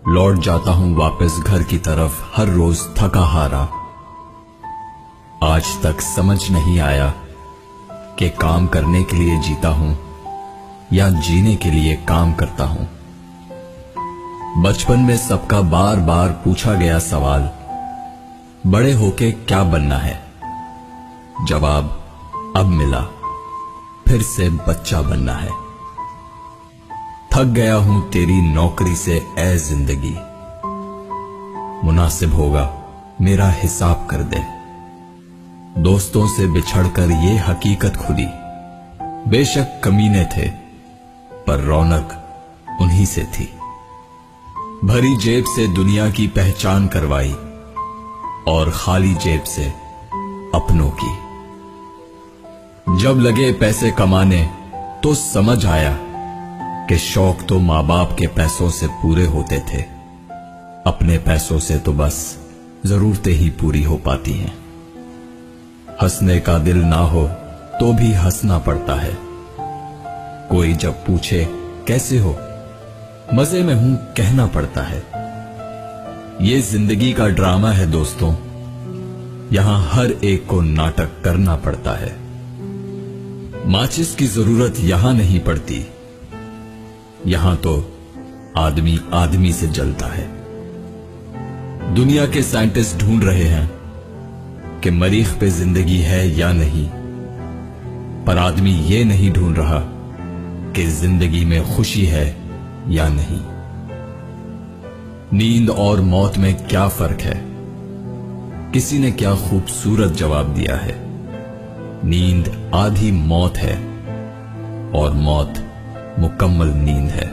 लौट जाता हूं वापस घर की तरफ हर रोज थका हारा। आज तक समझ नहीं आया कि काम करने के लिए जीता हूं या जीने के लिए काम करता हूं। बचपन में सबका बार बार पूछा गया सवाल, बड़े होके क्या बनना है? जवाब अब मिला, फिर से बच्चा बनना है। थक गया हूं तेरी नौकरी से ए जिंदगी, मुनासिब होगा मेरा हिसाब कर दे। दोस्तों से बिछड़कर ये हकीकत खुदी, बेशक कमीने थे पर रौनक उन्हीं से थी। भरी जेब से दुनिया की पहचान करवाई और खाली जेब से अपनों की। जब लगे पैसे कमाने तो समझ आया कि शौक तो मां बाप के पैसों से पूरे होते थे, अपने पैसों से तो बस जरूरतें ही पूरी हो पाती हैं। हंसने का दिल ना हो तो भी हंसना पड़ता है। कोई जब पूछे कैसे हो, मजे में हूं कहना पड़ता है। ये जिंदगी का ड्रामा है दोस्तों, यहां हर एक को नाटक करना पड़ता है। माचिस की जरूरत यहां नहीं पड़ती, यहां तो आदमी आदमी से जलता है। दुनिया के साइंटिस्ट ढूंढ रहे हैं कि मरीख पे जिंदगी है या नहीं, पर आदमी ये नहीं ढूंढ रहा कि जिंदगी में खुशी है या नहीं। नींद और मौत में क्या फर्क है? किसी ने क्या खूबसूरत जवाब दिया है, नींद आधी मौत है और मौत मुकम्मल नींद है।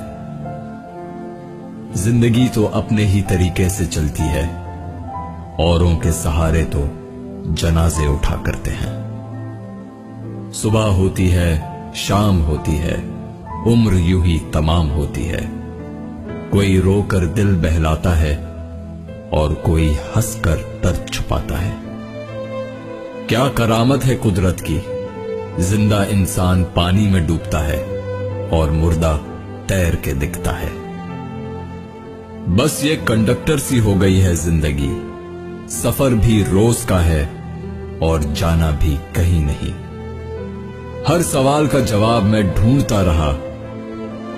जिंदगी तो अपने ही तरीके से चलती है, औरों के सहारे तो जनाजे उठा करते हैं। सुबह होती है, शाम होती है, उम्र यूं ही तमाम होती है। कोई रोकर दिल बहलाता है और कोई हंसकर दर्द छुपाता है। क्या करामत है कुदरत की, जिंदा इंसान पानी में डूबता है और मुर्दा तैर के दिखता है। बस ये कंडक्टर सी हो गई है जिंदगी, सफर भी रोज का है और जाना भी कहीं नहीं। हर सवाल का जवाब मैं ढूंढता रहा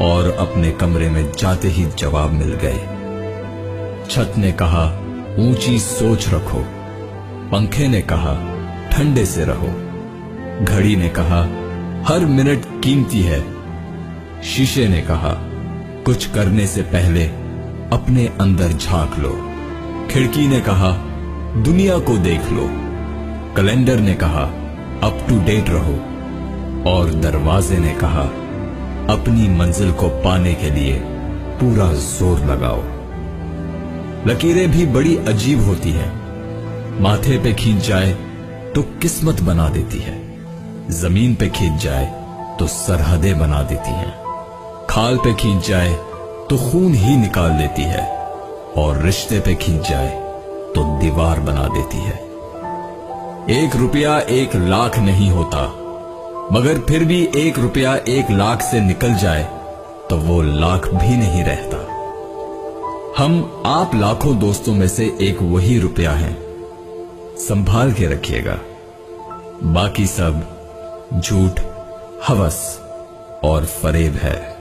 और अपने कमरे में जाते ही जवाब मिल गए। छत ने कहा ऊंची सोच रखो, पंखे ने कहा ठंडे से रहो, घड़ी ने कहा हर मिनट कीमती है, शीशे ने कहा कुछ करने से पहले अपने अंदर झांक लो, खिड़की ने कहा दुनिया को देख लो, कैलेंडर ने कहा अप टू डेट रहो और दरवाजे ने कहा अपनी मंजिल को पाने के लिए पूरा जोर लगाओ। लकीरें भी बड़ी अजीब होती हैं, माथे पे खींच जाए तो किस्मत बना देती है, जमीन पे खींच जाए तो सरहदें बना देती हैं, खाल पे खींच जाए तो खून ही निकाल देती है और रिश्ते पे खींच जाए तो दीवार बना देती है। 1 रुपया 1 लाख नहीं होता, मगर फिर भी 1 रुपया 1 लाख से निकल जाए तो वो लाख भी नहीं रहता। हम आप लाखों दोस्तों में से एक वही रुपया है, संभाल के रखिएगा। बाकी सब झूठ, हवस और फरेब है।